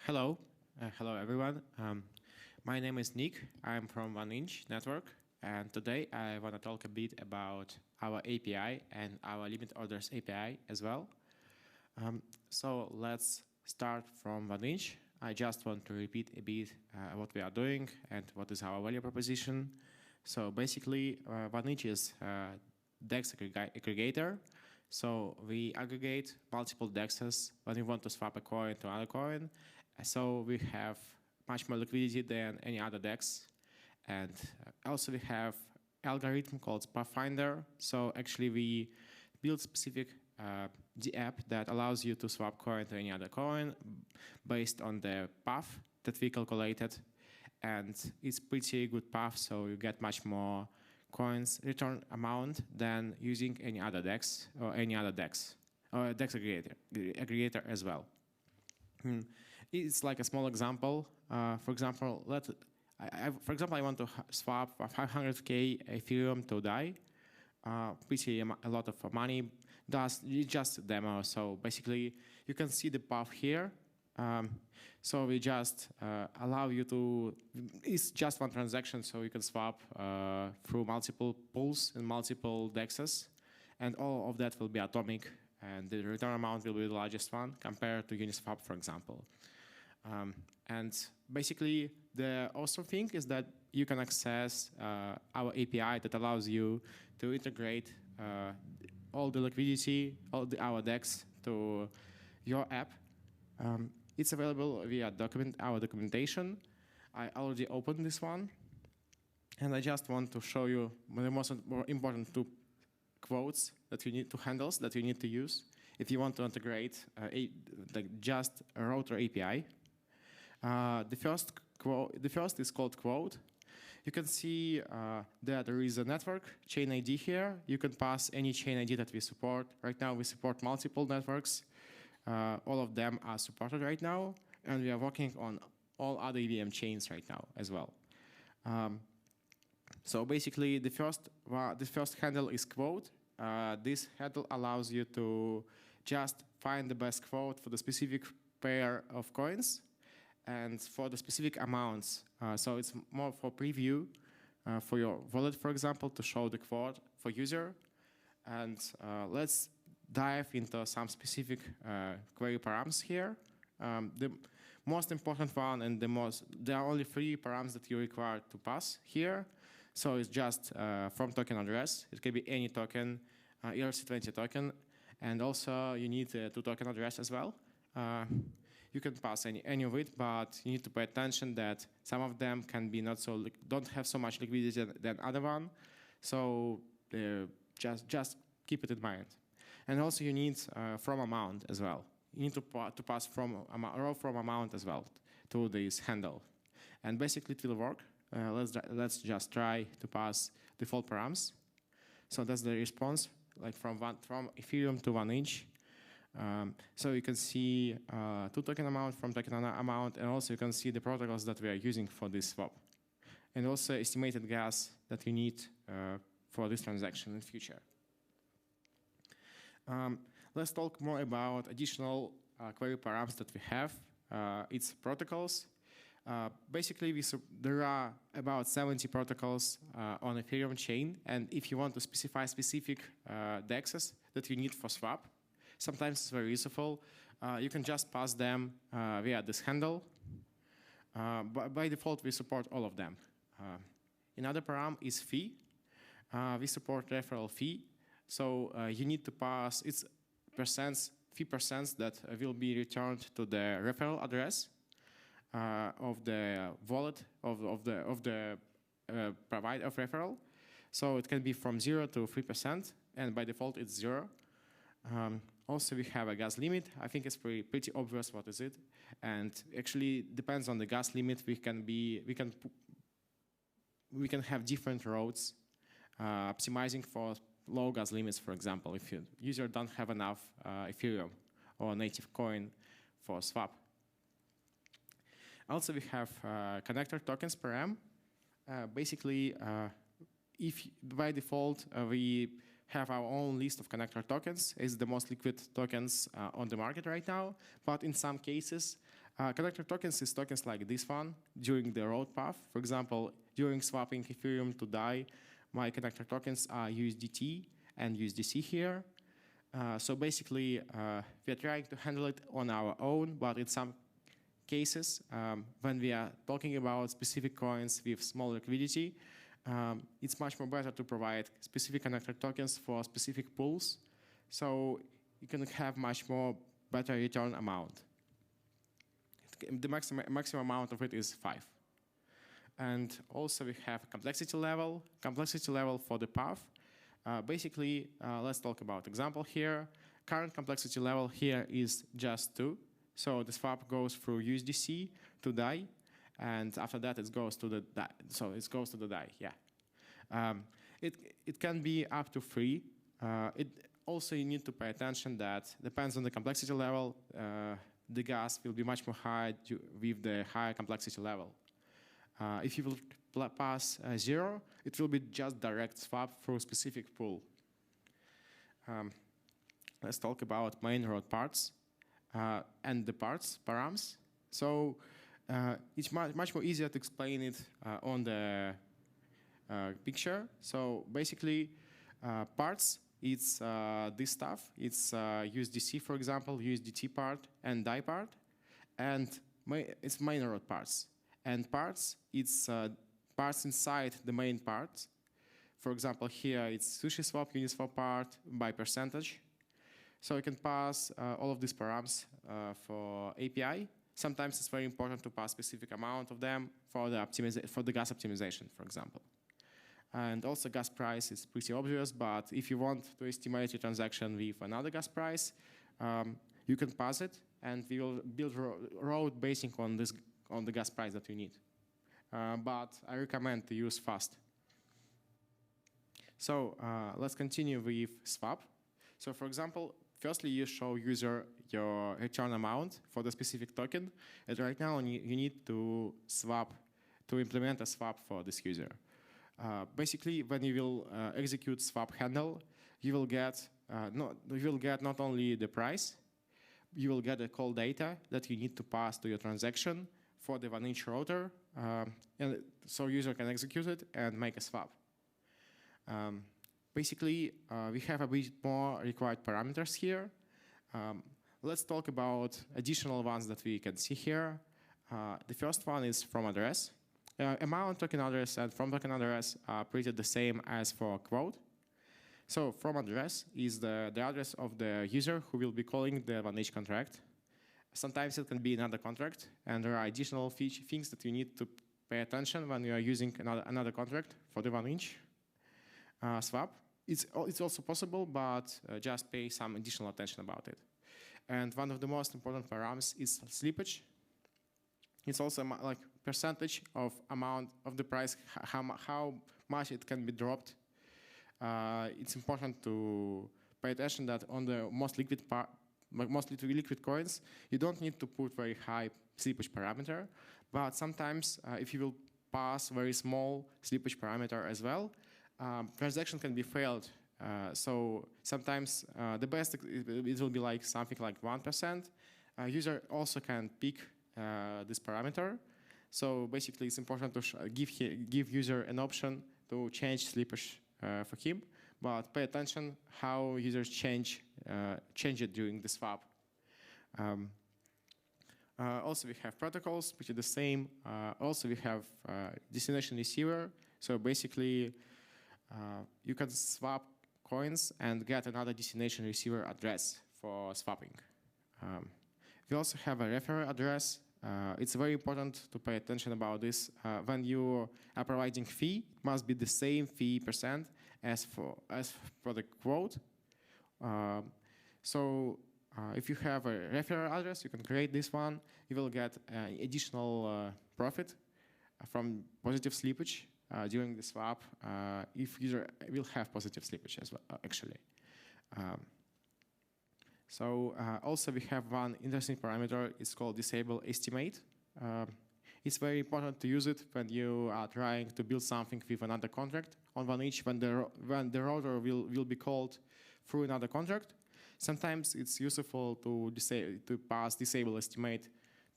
Hello, hello everyone. My name is Nick. I'm from Vanish network, and today I want to talk a bit about our API and our limit orders API as well. So let's start from Vanish. I just want to repeat a bit what we are doing and what is our value proposition. So basically, Vanish is DEX aggregator. So we aggregate multiple DEXs when we want to swap a coin to another coin. So we have much more liquidity than any other DEX. And also we have algorithm called Pathfinder. So actually we build specific the app that allows you to swap coin to any other coin based on the path that we calculated. And it's pretty good path, so you get much more coins return amount than using any other DEX or any other DEX or DEX aggregator as well. It's like a small example. For example, I want to swap 500k Ethereum to DAI. Pretty a lot of money. It's just a demo. So basically, you can see the path here. So we just allow you to, it's just one transaction, so you can swap through multiple pools and multiple DEXs, and all of that will be atomic, and the return amount will be the largest one compared to Uniswap, for example. And basically, the awesome thing is that you can access our API that allows you to integrate all the liquidity, our DEX to your app. It's available via our documentation. I already opened this one, and I just want to show you the more important two quotes that you need, two handles that you need to use if you want to integrate just a router API. The first is called quote. You can see that there is a network chain ID here. You can pass any chain ID that we support. Right now we support multiple networks. All of them are supported right now, and we are working on all other EVM chains right now as well. So basically, the first handle is quote. This handle allows you to just find the best quote for the specific pair of coins and for the specific amounts. So it's more for preview for your wallet, for example, to show the quote for user. And let's dive into some specific query params here. The most important one and there are only 3 params that you require to pass here. So it's just from token address. It can be any token, ERC20 token, and also you need a 2 token address as well. You can pass any of it, but you need to pay attention that some of them can be don't have so much liquidity than other one. So just keep it in mind. And also you need from amount as well. You need to pass from row from amount as well to this handle. And basically it will work. Let's just try to pass default params. So that's the response, like from Ethereum to Vanish. So you can see 2 token amount from token amount, and also you can see the protocols that we are using for this swap. And also estimated gas that you need for this transaction in the future. Let's talk more about additional query params that we have. It's protocols. Basically, there are about 70 protocols on Ethereum chain, and if you want to specify specific DEXs that you need for swap, sometimes it's very useful. You can just pass them via this handle. But by default, we support all of them. Another param is fee. We support referral fee. So you need to pass its fee percents that will be returned to the referral address of the wallet of the provider of referral. So it can be from 0 to 3%, and by default it's 0. Also, we have a gas limit. I think it's pretty obvious what is it, and actually depends on the gas limit. We can have different routes optimizing for low gas limits. For example, if your user don't have enough Ethereum or native coin for swap. Also, we have connector tokens param. Basically, if by default we have our own list of connector tokens, it's the most liquid tokens on the market right now. But in some cases, Connector tokens is tokens like this one during the road path. For example, during swapping Ethereum to DAI, my connector tokens are USDT and USDC here. So basically, we are trying to handle it on our own, but in some cases, when we are talking about specific coins with small liquidity, it's much more better to provide specific connector tokens for specific pools, so you can have much more better return amount. The maximum amount of it is 5. And also we have complexity level for the path. Basically, let's talk about example here. Current complexity level here is just 2. So the swap goes through USDC to DAI, and after that it goes to the DAI. So it goes to the DAI, yeah. It can be up to 3. Also, you need to pay attention that depends on the complexity level. The gas will be much more high with the higher complexity level. If you will pass 0, it will be just direct swap through a specific pool. Let's talk about main road parts and the parts, params. So it's much more easier to explain it on the picture. So basically, parts, it's this stuff. It's USDC, for example, USDT part and DAI part, and it's main road parts. And parts, it's parts inside the main part. For example, here it's SushiSwap, Uniswap part by percentage. So you can pass all of these params for API. Sometimes it's very important to pass specific amount of them for the gas optimization, for example. And also gas price is pretty obvious, but if you want to estimate your transaction with another gas price, you can pass it, and we will build road basing on the gas price that you need. But I recommend to use fast. So let's continue with swap. So for example, firstly, you show user your return amount for the specific token, and right now you need to implement a swap for this user. Basically, when you will execute swap handle, you will get not only the price, you will get the call data that you need to pass to your transaction for the Vanish router, and so user can execute it and make a swap. Basically, we have a bit more required parameters here. Let's talk about additional ones that we can see here. The first one is from address. Amount token address and from token address are pretty the same as for quote. So from address is the address of the user who will be calling the Vanish contract. Sometimes it can be another contract, and there are additional things that you need to pay attention when you are using another contract for the Vanish swap. It's also possible, but just pay some additional attention about it. And one of the most important params is slippage. It's also like percentage of amount of the price, how much it can be dropped. It's important to pay attention that on the most liquid coins, you don't need to put very high slippage parameter, but sometimes if you will pass very small slippage parameter as well, transaction can be failed. So sometimes the best it will be like something like 1%. User also can pick this parameter. So basically, it's important to give user an option to change slippage for him, but pay attention how users change it during the swap. Also, we have protocols, which are the same. Also, we have destination receiver. So basically, you can swap coins and get another destination receiver address for swapping. We also have a referrer address. It's very important to pay attention about this. When you are providing fee, it must be the same fee percent as for the quote. If you have a referrer address, you can create this one. You will get additional profit from positive slippage during the swap if user will have positive slippage as well, actually. Also we have one interesting parameter. It's called disable estimate. It's very important to use it when you are trying to build something with another contract on Vanish, when the router will be called through another contract. Sometimes it's useful to pass disable estimate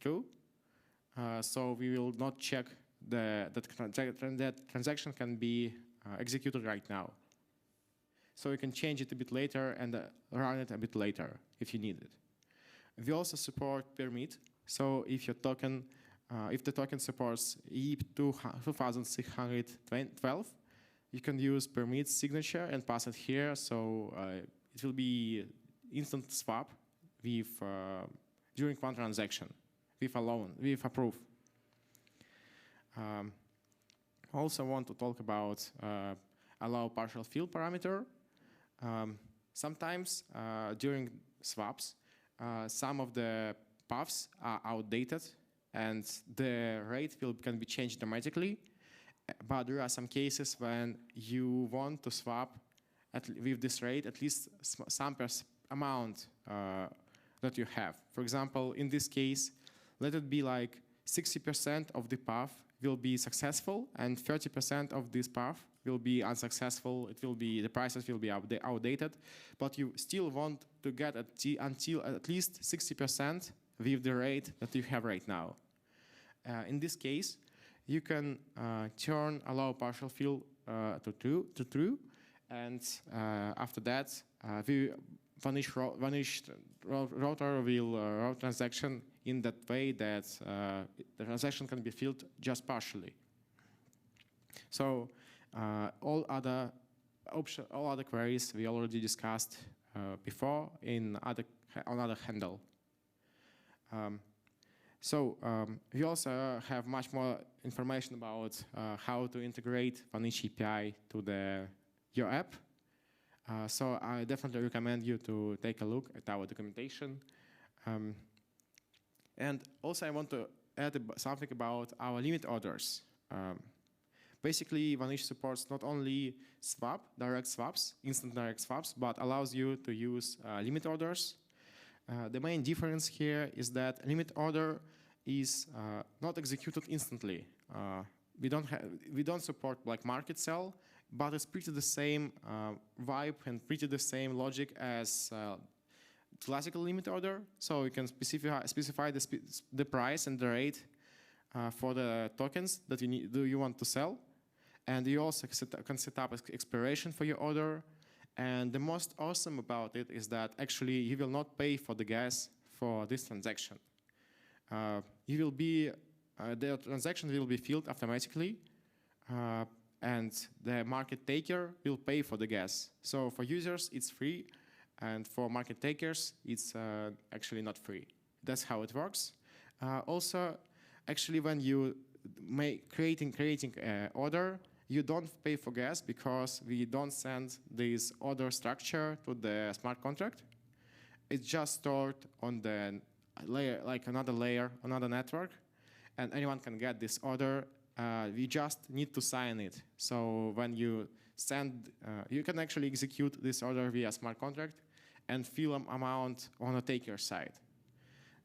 through, so we will not check that transaction can be executed right now. So you can change it a bit later and run it a bit later if you need it. We also support permit. So if your token, if the token supports EIP 2612, you can use permit signature and pass it here. So it will be instant swap with during one transaction with a loan, with a proof. Also want to talk about allow partial fill parameter. Sometimes during swaps, some of the paths are outdated and the rate can be changed dramatically. But there are some cases when you want to swap with this rate at least some amount that you have. For example, in this case, let it be like 60% of the path will be successful and 30% of this path will be unsuccessful. It will be, the prices will be outdated, but you still want to get until at least 60% with the rate that you have right now. In this case, you can turn allow partial fill to true, and after that, the Vanish router will route transaction in that way that the transaction can be filled just partially. So all other queries we already discussed before on other handle. We also have much more information about how to integrate Vanish API to your app. So I definitely recommend you to take a look at our documentation. And also I want to add something about our limit orders. Basically, Vanish supports not only direct swaps, instant direct swaps, but allows you to use limit orders. The main difference here is that limit order is not executed instantly. We don't support like market sell, but it's pretty the same vibe and pretty the same logic as classical limit order. So you can specify the price and the rate for the tokens that you want to sell, and you also can set up expiration for your order. And the most awesome about it is that actually you will not pay for the gas for this transaction. The transaction will be filled automatically, and the market taker will pay for the gas. So for users, it's free, and for market takers, it's actually not free. That's how it works. Also, actually, when you creating an order, you don't pay for gas because we don't send this order structure to the smart contract. It's just stored on the layer, like another layer, another network, and anyone can get this order. We just need to sign it. So when you send, you can actually execute this order via smart contract and fill an amount on a taker side.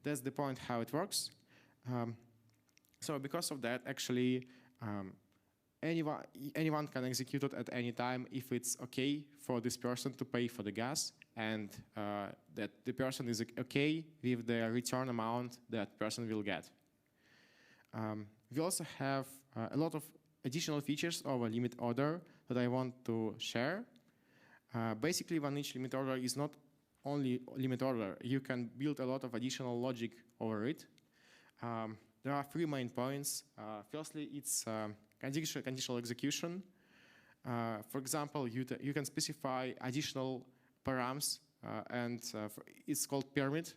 That's the point how it works. So because of that, actually, anyone can execute it at any time if it's okay for this person to pay for the gas and that the person is okay with the return amount that person will get. We also have a lot of additional features of a limit order that I want to share. Basically, Vanish limit order is not only limit order. You can build a lot of additional logic over it. There are 3 main points. Firstly, it's conditional execution. For example, you can specify additional params, and it's called permit.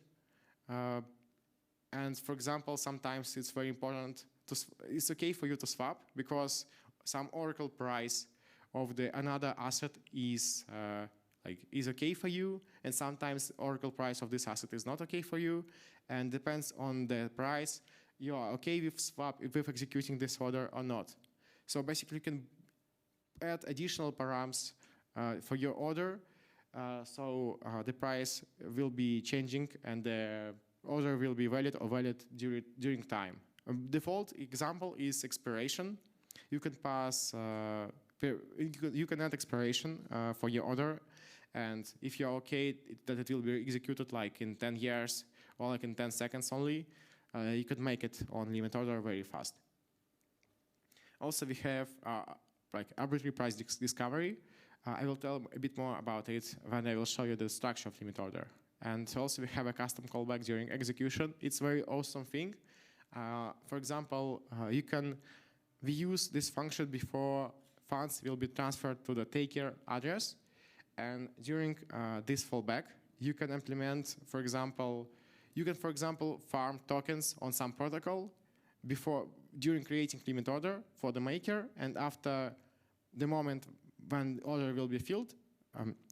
And for example, sometimes it's very important it's okay for you to swap because some Oracle price of another asset is okay for you, and sometimes Oracle price of this asset is not okay for you, and depends on the price. You are okay with executing this order or not. So basically, you can add additional params for your order, so the price will be changing and the order will be valid or valid during time. Default example is expiration. You can pass, you can add expiration for your order, and if you're okay that it will be executed like in 10 years or like in 10 seconds only, you could make it on limit order very fast. Also, we have like arbitrary price discovery. I will tell a bit more about it when I will show you the structure of limit order. And also we have a custom callback during execution. It's a very awesome thing. For example, we use this function before funds will be transferred to the taker address. And during this fallback, you can implement, for example, farm tokens on some protocol during creating limit order for the maker, and after the moment when order will be filled,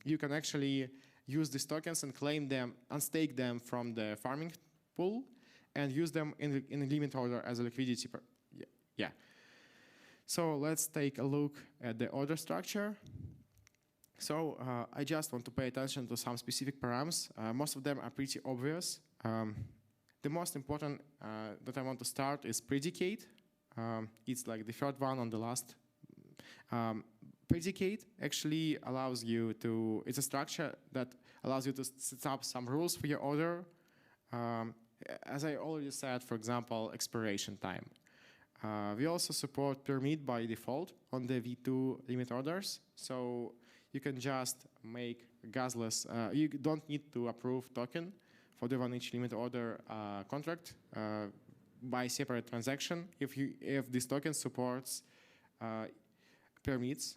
you can actually use these tokens and claim them, unstake them from the farming pool, and use them in the limit order as a liquidity. Yeah. So let's take a look at the order structure. So I just want to pay attention to some specific params. Most of them are pretty obvious. The most important that I want to start is predicate. It's like the third one on the last. Predicate actually allows you to, it's a structure that allows you to set up some rules for your order. As I already said, for example, expiration time. We also support permit by default on the V2 limit orders. So you can just make gasless, you don't need to approve token for the Vanish limit order contract by separate transaction if this token supports permits.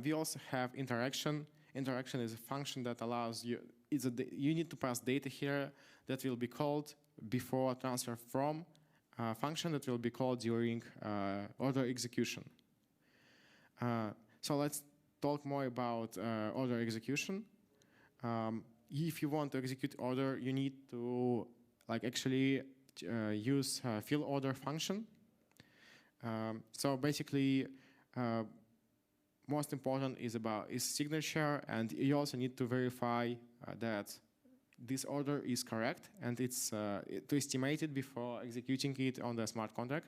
We also have interaction. Interaction is a function that allows you, you need to pass data here that will be called before transfer from function that will be called during order execution. So let's talk more about order execution. If you want to execute order, you need to actually use fill order function. So basically, most important is signature, and you also need to verify that this order is correct, and it's to estimate it before executing it on the smart contract.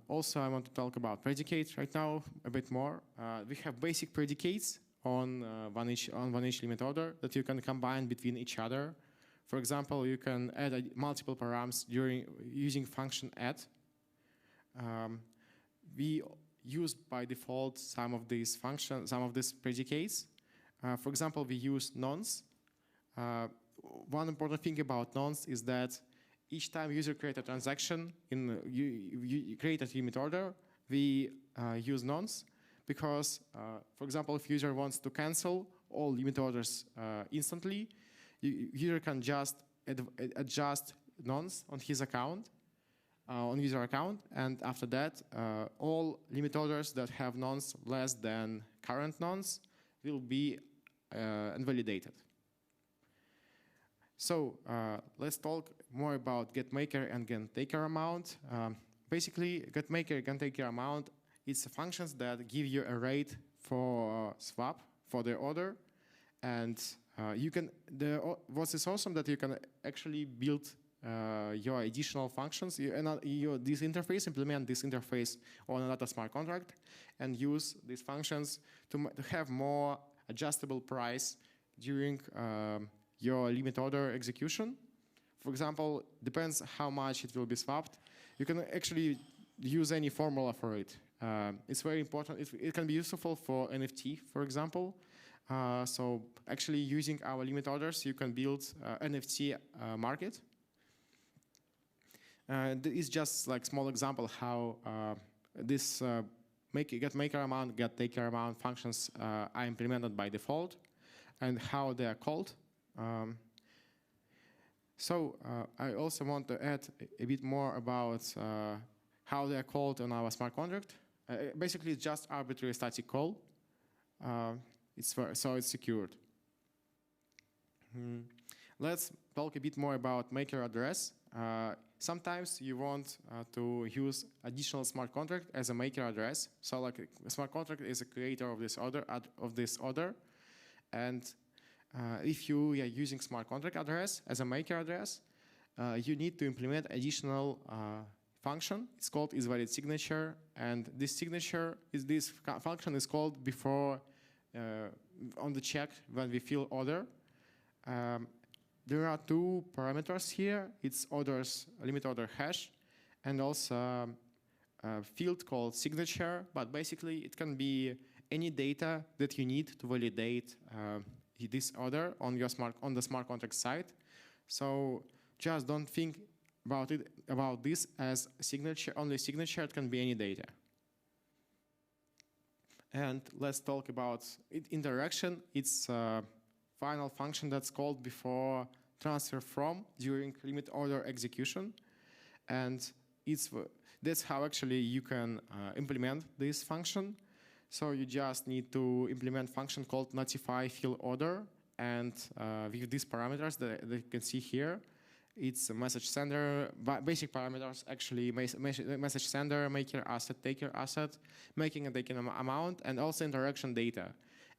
Also, I want to talk about predicates right now a bit more. We have basic predicates on Vanish limit order that you can combine between each other. For example, you can add multiple params using function add. We use by default some of these predicates. For example, we use nonce. One important thing about nonce is that each time user create a transaction you create a limit order, we use nonce because, for example, if user wants to cancel all limit orders instantly, user can just adjust nonce on his account, on user account, and after that, all limit orders that have nonce less than current nonce will be invalidated. So let's talk more about getMaker and getTakerAmount. Basically, getMaker and getTakerAmount is functions that give you a rate for swap for the order, and what is awesome that you can actually build your additional functions. This interface, implement this interface on another smart contract, and use these functions to have more adjustable price during your limit order execution. For example, depends how much it will be swapped. You can actually use any formula for it. It's very important. It can be useful for NFT, for example. So actually using our limit orders, you can build NFT market. It's just like small example how this getMakerAmount, getTakerAmount functions are implemented by default and how they are called. So I also want to add a bit more about how they are called on our smart contract. Basically, it's just arbitrary static call. So it's secured. Let's talk a bit more about maker address. Sometimes you want to use additional smart contract as a maker address. So like a smart contract is a creator of this order, and if you are using smart contract address as a maker address, you need to implement additional function. It's called isValidSignature, and this function is called before on the check when we fill order. there are two parameters here. It's limit order hash, and also a field called signature. But basically, it can be any data that you need to validate this order on the smart contract side. So just don't think about this as signature. Only signature. It can be any data. And let's talk about interaction. It's a final function that's called before transfer from during limit order execution. And that's how actually you can implement this function. So you just need to implement function called notify fill order. And with these parameters that you can see here, it's a message sender, basic parameters actually, message sender, maker asset, taker asset, making and taking amount, and also interaction data.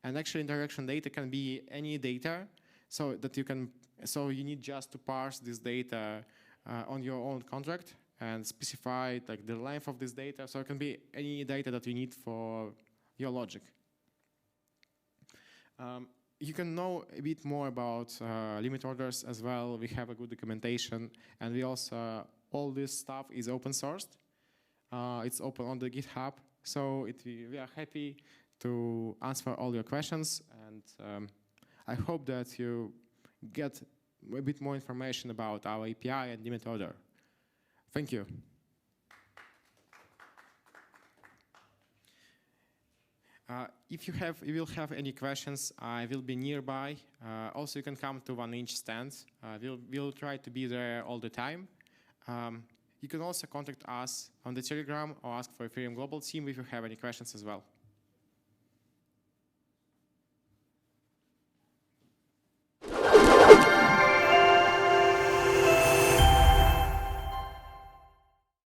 And actually interaction data can be any data, so you need just to parse this data on your own contract and specify like the length of this data. So it can be any data that you need for your logic. You can know a bit more about limit orders as well. We have a good documentation, and we also, all this stuff is open sourced. It's open on the GitHub, so we are happy to answer all your questions, and I hope that you get a bit more information about our API and limit order. Thank you. If you will have any questions, I will be nearby. Also, you can come to Vanish stand. We'll try to be there all the time. You can also contact us on the Telegram or ask for ETHGlobal team if you have any questions as well.